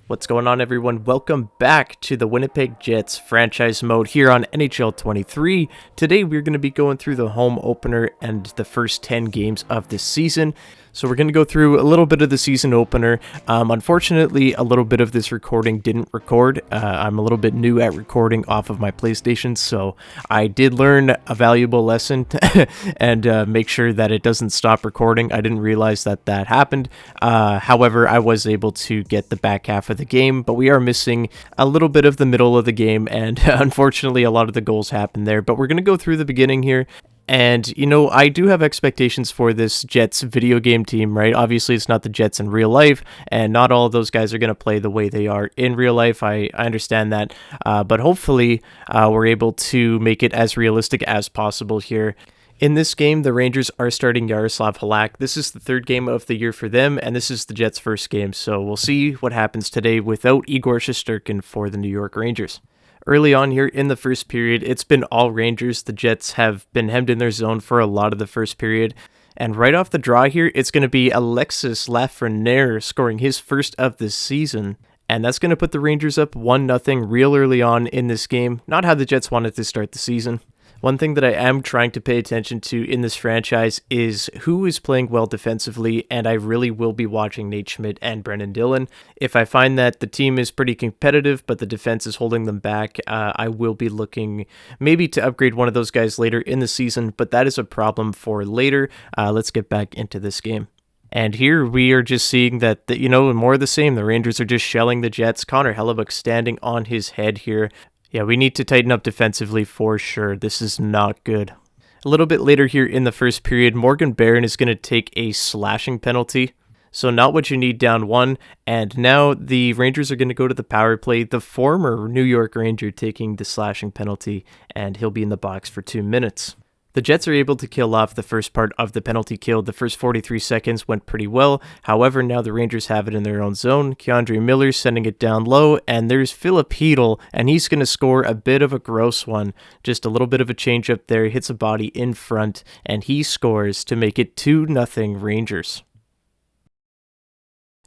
What's going on, everyone? Welcome back to the Winnipeg Jets franchise mode here on NHL 23. Today we're going to be going through the home opener and the first 10 games of this season. So we're going to go through a little bit of the season opener. Unfortunately, a little bit of this recording didn't record. I'm a little bit new at recording off of my PlayStation, so I did learn a valuable lesson and make sure that it doesn't stop recording. I didn't realize that happened. However, I was able to get the back half of the game, but we are missing a little bit of the middle of the game, and unfortunately, a lot of the goals happened there. But we're going to go through the beginning here. And, you know, I do have expectations for this Jets video game team, right? Obviously, it's not the Jets in real life, and not all of those guys are going to play the way they are in real life. I understand that, but hopefully we're able to make it as realistic as possible here. In this game, the Rangers are starting Yaroslav Halak. This is the third game of the year for them, and this is the Jets' first game, so we'll see what happens today without Igor Shesterkin for the New York Rangers. Early on here in the first period, it's been all Rangers. The Jets have been hemmed in their zone for a lot of the first period. And right off the draw here, it's going to be Alexis Lafreniere scoring his first of the season. And that's going to put the Rangers up 1-0 real early on in this game. Not how the Jets wanted to start the season. One thing that I am trying to pay attention to in this franchise is who is playing well defensively, and I really will be watching Nate Schmidt and Brendan Dillon. If I find that the team is pretty competitive, but the defense is holding them back, I will be looking maybe to upgrade one of those guys later in the season, but that is a problem for later. Let's get back into this game. And here we are just seeing that, more of the same. The Rangers are just shelling the Jets. Connor Hellebuyck standing on his head here. Yeah, we need to tighten up defensively for sure. This is not good. A little bit later here in the first period, Morgan Barron is going to take a slashing penalty. So not what you need down one. And now the Rangers are going to go to the power play. The former New York Ranger taking the slashing penalty, and he'll be in the box for 2 minutes. The Jets are able to kill off the first part of the penalty kill. The first 43 seconds went pretty well. However, now the Rangers have it in their own zone. Keandre Miller sending it down low, and there's Philip Hedl, and he's going to score a bit of a gross one. Just a little bit of a change up there. He hits a body in front, and he scores to make it 2-0 Rangers.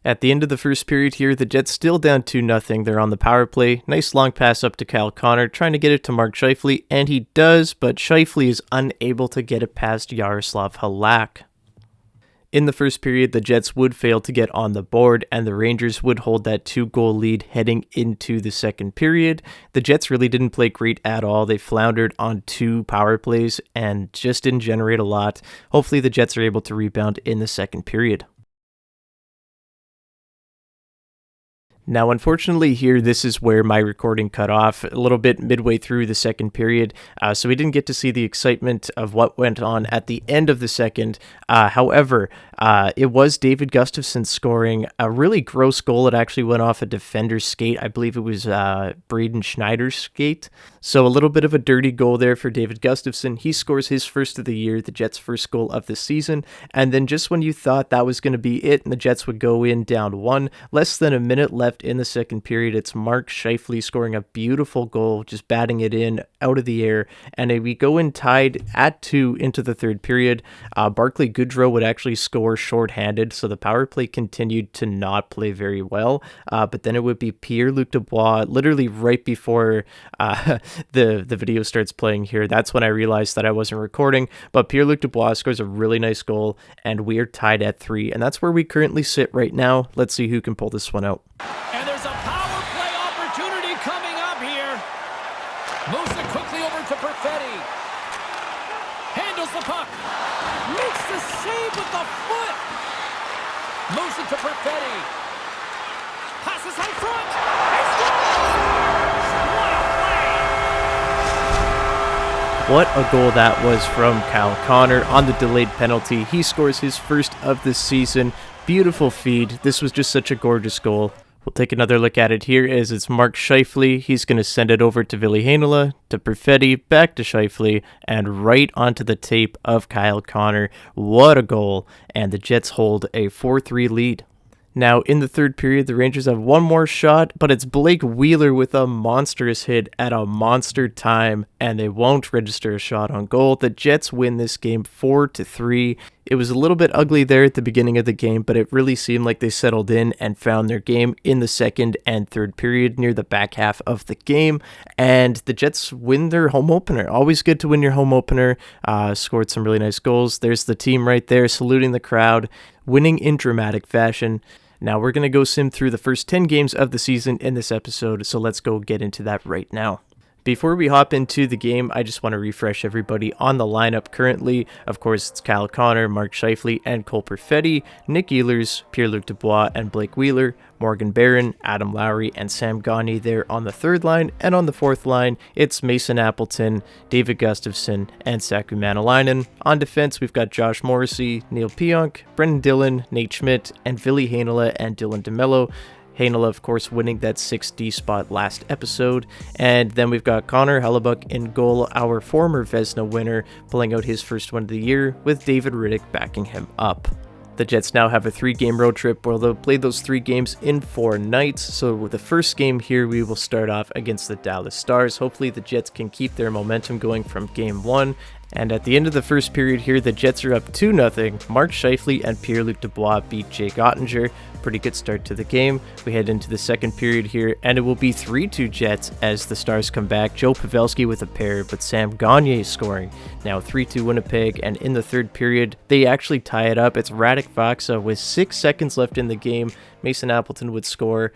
At the end of the first period here, the Jets still down 2-0. They're on the power play. Nice long pass up to Kyle Connor, trying to get it to Mark Scheifele, and he does, but Scheifele is unable to get it past Yaroslav Halak. In the first period, the Jets would fail to get on the board, and the Rangers would hold that 2-goal lead heading into the second period. The Jets really didn't play great at all. They floundered on 2 power plays and just didn't generate a lot. Hopefully the Jets are able to rebound in the second period. Now, unfortunately here, this is where my recording cut off a little bit midway through the second period, so we didn't get to see the excitement of what went on at the end of the second. However, it was David Gustafsson scoring a really gross goal. It actually went off a defender's skate. I believe it was Braden Schneider's skate. So a little bit of a dirty goal there for David Gustafsson. He scores his first of the year, the Jets' first goal of the season. And then just when you thought that was going to be it and the Jets would go in down 1, less than a minute left in the second period, it's Mark Scheifele scoring a beautiful goal, just batting it in out of the air. And we go in tied at 2 into the third period. Barclay Goodrow would actually score shorthanded, so the power play continued to not play very well. But then it would be Pierre-Luc Dubois literally right before the video starts playing here. That's when I realized that I wasn't recording, but Pierre-Luc Dubois scores a really nice goal, and we are tied at 3, and that's where we currently sit right now. Let's see who can pull this one out. And there's a power play opportunity coming up here. Moves it quickly over to Perfetti. Handles the puck. Makes the save with the foot. Moves it to Perfetti. Passes high front. He scores! What a play! What a goal that was from Kyle Connor on the delayed penalty. He scores his first of the season. Beautiful feed. This was just such a gorgeous goal. We'll take another look at it here as it's Mark Scheifele. He's going to send it over to Ville Heinola, to Perfetti, back to Scheifele, and right onto the tape of Kyle Connor. What a goal. And the Jets hold a 4-3 lead. Now, in the third period, the Rangers have one more shot, but it's Blake Wheeler with a monstrous hit at a monster time, and they won't register a shot on goal. The Jets win this game 4-3. It was a little bit ugly there at the beginning of the game, but it really seemed like they settled in and found their game in the second and third period near the back half of the game, and the Jets win their home opener. Always good to win your home opener. Scored some really nice goals. There's the team right there saluting the crowd, winning in dramatic fashion. Now we're going to go sim through the first 10 games of the season in this episode, so let's go get into that right now. Before we hop into the game, I just want to refresh everybody on the lineup currently. Of course, it's Kyle Connor, Mark Scheifele, and Cole Perfetti, Nick Ehlers, Pierre-Luc Dubois, and Blake Wheeler, Morgan Barron, Adam Lowry, and Sam Gagner there on the third line. And on the fourth line, it's Mason Appleton, David Gustafsson, and Saku Maanalainen. On defense, we've got Josh Morrissey, Neil Pionk, Brendan Dillon, Nate Schmidt, and Ville Heinola and Dylan DeMello. Heinola, of course, winning that 6D spot last episode. And then we've got Connor Hellebuyck in goal, our former Vezina winner, pulling out his first one of the year, with David Rittich backing him up. The Jets now have a 3-game road trip where they'll play those 3 games in 4 nights. So with the first game here, we will start off against the Dallas Stars. Hopefully the Jets can keep their momentum going from game 1. And at the end of the first period here, the Jets are up 2-0. Mark Scheifele and Pierre-Luc Dubois beat Jake Ottinger. Pretty good start to the game. We head into the second period here, and it will be 3-2 Jets as the Stars come back. Joe Pavelski with a pair, but Sam Gagner scoring. Now 3-2 Winnipeg, and in the third period, they actually tie it up. It's Radek Faksa with 6 seconds left in the game. Mason Appleton would score.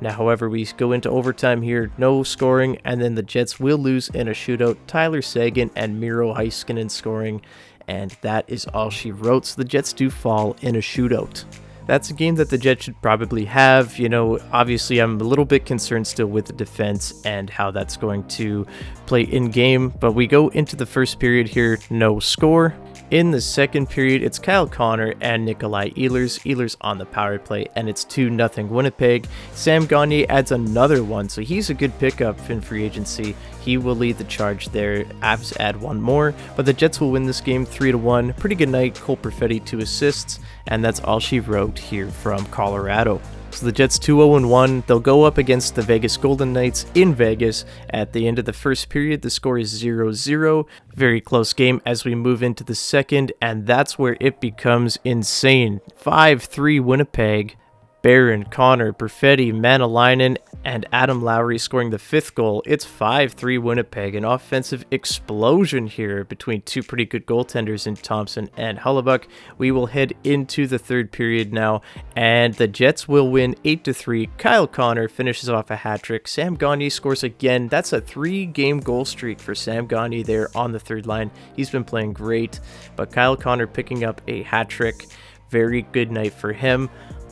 Now, however, we go into overtime here, no scoring, and then the Jets will lose in a shootout. Tyler Seguin and Miro Heiskanen scoring, and that is all she wrote. So the Jets do fall in a shootout. That's a game that the Jets should probably have. You know, obviously I'm a little bit concerned still with the defense and how that's going to play in game, but we go into the first period here, no score. In the second period, it's Kyle Connor and Nikolai Ehlers. Ehlers on the power play, and it's 2-0 Winnipeg. Sam Gagner adds another one, so he's a good pickup in free agency. He will lead the charge there. Avs add one more, but the Jets will win this game 3-1. Pretty good night. Cole Perfetti 2 assists, and that's all she wrote here from Colorado. So the Jets 2-0-1. They'll go up against the Vegas Golden Knights in Vegas. At the end of the first period, the score is 0-0. Very close game as we move into the second, and that's where it becomes insane. 5-3 Winnipeg. Barron, Connor, Perfetti, Maanalainen, and Adam Lowry scoring the 5th goal. It's 5-3 Winnipeg, an offensive explosion here between 2 pretty good goaltenders in Thompson and Hellebuyck. We will head into the third period now, and the Jets will win 8-3. Kyle Connor finishes off a hat trick. Sam Gagner scores again. That's a 3-game goal streak for Sam Gagner there on the third line. He's been playing great, but Kyle Connor picking up a hat trick. Very good night for him.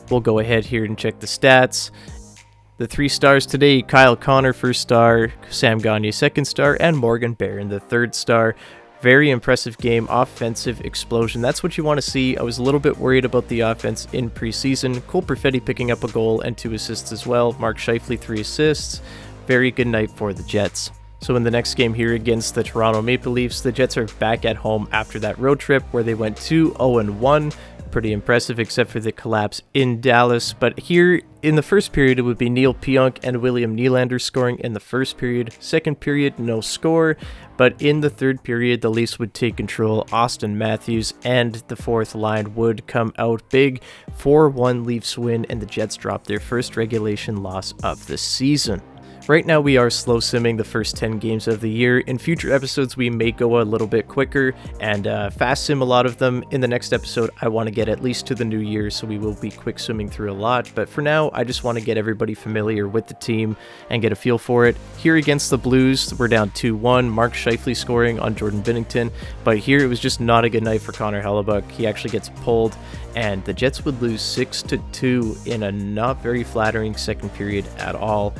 We'll go ahead here and check the stats. The 3 stars today: Kyle Connor, 1st star, Sam Gagner, 2nd star, and Morgan Barron, the 3rd star. Very impressive game, offensive explosion. That's what you want to see. I was a little bit worried about the offense in preseason. Cole Perfetti picking up a goal and 2 assists as well. Mark Scheifele 3 assists. Very good night for the Jets. So in the next game here against the Toronto Maple Leafs, the Jets are back at home after that road trip where they went 2-0-1. Pretty impressive, except for the collapse in Dallas. But here in the first period, it would be Neil Pionk and William Nylander scoring in the first period. Second period, no score. But in the third period, the Leafs would take control. Austin Matthews and the fourth line would come out big. 4-1 Leafs win, and the Jets drop their first regulation loss of the season. Right now we are slow simming the first 10 games of the year. In future episodes we may go a little bit quicker and fast sim a lot of them. In the next episode I want to get at least to the new year, so we will be quick swimming through a lot. But for now I just want to get everybody familiar with the team and get a feel for it. Here against the Blues we're down 2-1. Mark Scheifele scoring on Jordan Binnington. But here it was just not a good night for Connor Hellebuyck. He actually gets pulled, and the Jets would lose 6-2 in a not very flattering second period at all.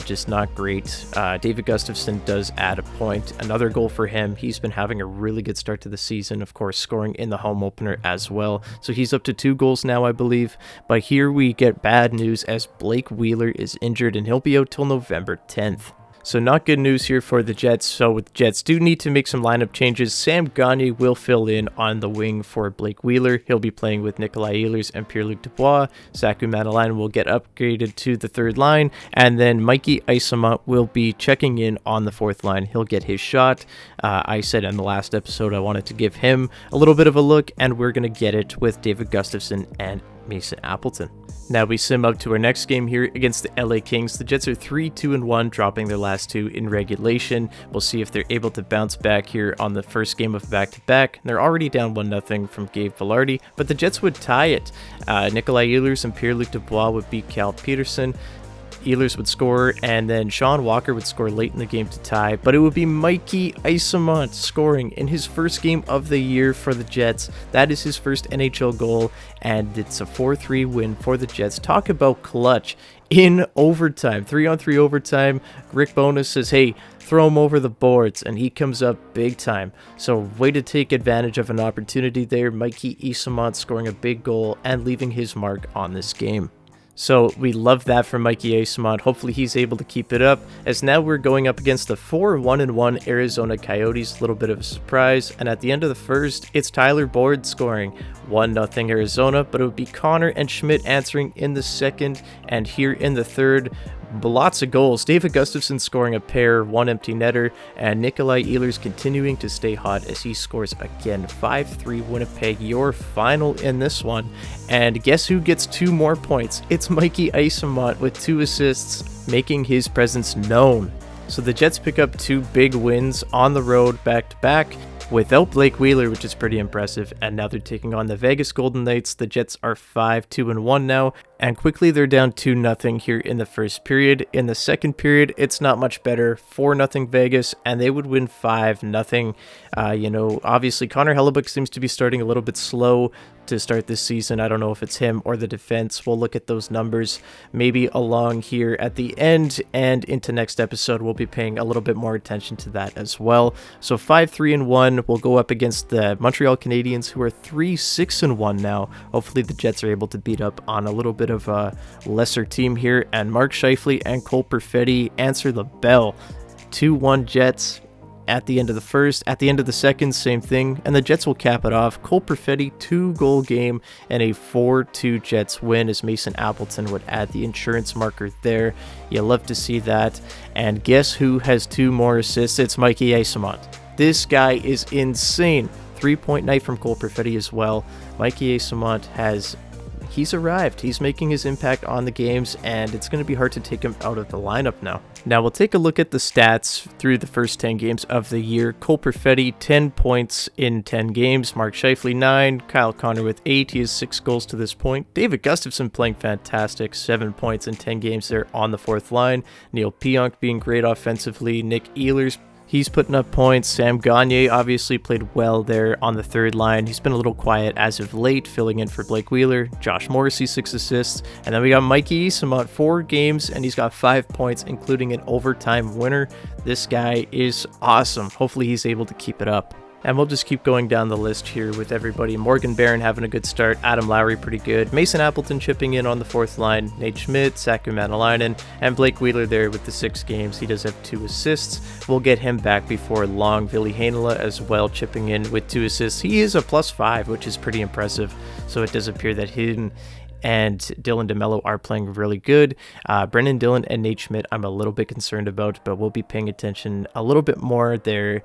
Just not great. David Gustafsson does add a point. Another goal for him. He's been having a really good start to the season, of course, scoring in the home opener as well. So he's up to 2 goals now, I believe. But here we get bad news as Blake Wheeler is injured, and he'll be out till November 10th. So not good news here for the Jets. So the Jets do need to make some lineup changes. Sam Gagner will fill in on the wing for Blake Wheeler. He'll be playing with Nikolai Ehlers and Pierre-Luc Dubois. Saku Mattalainen will get upgraded to the third line. And then Mikey Eyssimont will be checking in on the fourth line. He'll get his shot. I said in the last episode I wanted to give him a little bit of a look, and we're going to get it with David Gustafsson and Mason Appleton. Now we sim up to our next game here against the LA Kings. The Jets are 3-2-1, dropping their last two in regulation. We'll see if they're able to bounce back here on the first game of back-to-back. They're already down 1-0 from Gabe Vilardi, but the Jets would tie it. Nikolai Ehlers and Pierre-Luc Dubois would beat Cal Peterson. Ehlers would score, and then Sean Walker would score late in the game to tie, but it would be Mikey Eyssimont scoring in his first game of the year for the Jets. That is his first NHL goal, and it's a 4-3 win for the Jets. Talk about clutch in overtime, 3-on-3 overtime. Rick Bowness says, hey, throw him over the boards, and he comes up big time. So way to take advantage of an opportunity there. Mikey Eyssimont scoring a big goal and leaving his mark on this game. So we love that from Mikey Eyssimont. Hopefully he's able to keep it up, as now we're going up against the 4-1-1 Arizona Coyotes. A little bit of a surprise. And at the end of the first, it's Tyler Boyd scoring 1-0 Arizona, but it would be Connor and Schmidt answering in the second. And here in the third, lots of goals. David Gustafsson scoring a pair, one empty netter, and Nikolai Ehlers continuing to stay hot as he scores again. 5-3 Winnipeg, your final in this one. And guess who gets 2 more points? It's Mikey Eyssimont with 2 assists, making his presence known. So the Jets pick up 2 big wins on the road back-to-back without Blake Wheeler, which is pretty impressive. And now they're taking on the Vegas Golden Knights. The Jets are 5-2-1 now, and quickly they're down 2-0 here in the first period. In the second period, it's not much better, 4-0 Vegas, and they would win 5-0. Obviously Connor Hellebuyck seems to be starting a little bit slow to start this season. I don't know if it's him or the defense. We'll look at those numbers maybe along here at the end, and into next episode we'll be paying a little bit more attention to that as well. So 5-3-1 will go up against the Montreal Canadiens, who are 3-6-1 now. Hopefully the Jets are able to beat up on a little bit of a lesser team here, and Mark Scheifele and Cole Perfetti answer the bell. 2-1 Jets at the end of the first. At the end of the second, same thing, and the Jets will cap it off. Cole Perfetti, 2-goal game and a 4-2 Jets win, as Mason Appleton would add the insurance marker there. You love to see that. And guess who has 2 more assists? It's Mikey Eyssimont. This guy is insane. 3-point night from Cole Perfetti as well. Mikey Eyssimont he's arrived. He's making his impact on the games, and it's going to be hard to take him out of the lineup now. Now we'll take a look at the stats through the first 10 games of the year. Cole Perfetti, 10 points in 10 games. Mark Scheifele, 9. Kyle Connor with 8. He has 6 goals to this point. David Gustafsson playing fantastic, 7 points in 10 games there on the fourth line. Neil Pionk being great offensively. Nick Ehlers, he's putting up points. Sam Gagner obviously played well there on the third line. He's been a little quiet as of late, filling in for Blake Wheeler. Josh Morrissey, 6 assists. And then we got Mikey Eyssimont, 4 games, and he's got 5 points, including an overtime winner. This guy is awesome. Hopefully he's able to keep it up. And we'll just keep going down the list here with everybody. Morgan Barron having a good start. Adam Lowry pretty good. Mason Appleton chipping in on the fourth line. Nate Schmidt, Saku Mattalainen, and Blake Wheeler there with the 6 games. He does have 2 assists. We'll get him back before long. Ville Heinola as well chipping in with 2 assists. He is a +5, which is pretty impressive. So it does appear that him and Dylan DeMello are playing really good. Brendan Dillon and Nate Schmidt I'm a little bit concerned about, but we'll be paying attention a little bit more there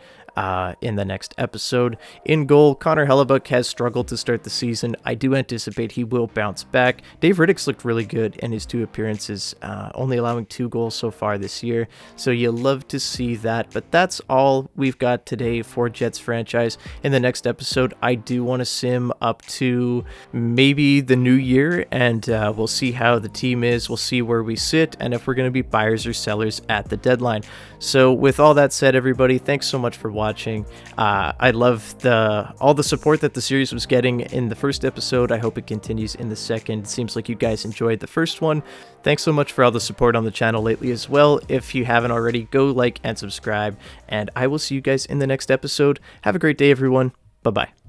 in the next episode. In goal, Connor Hellebuyck has struggled to start the season. I do anticipate he will bounce back. Dave Riddick's looked really good in his 2 appearances, only allowing 2 goals so far this year, so you love to see that. But that's all we've got today for Jets franchise. In the next episode, I do want to sim up to maybe the new year, and we'll see how the team is. We'll see where we sit and if we're going to be buyers or sellers at the deadline. So with all that said, everybody, thanks so much for watching. I love all the support that the series was getting in the first episode. I hope it continues in the second. It seems like you guys enjoyed the first one. Thanks so much for all the support on the channel lately as well. If you haven't already, go like and subscribe, and I will see you guys in the next episode. Have a great day, everyone. Bye-bye.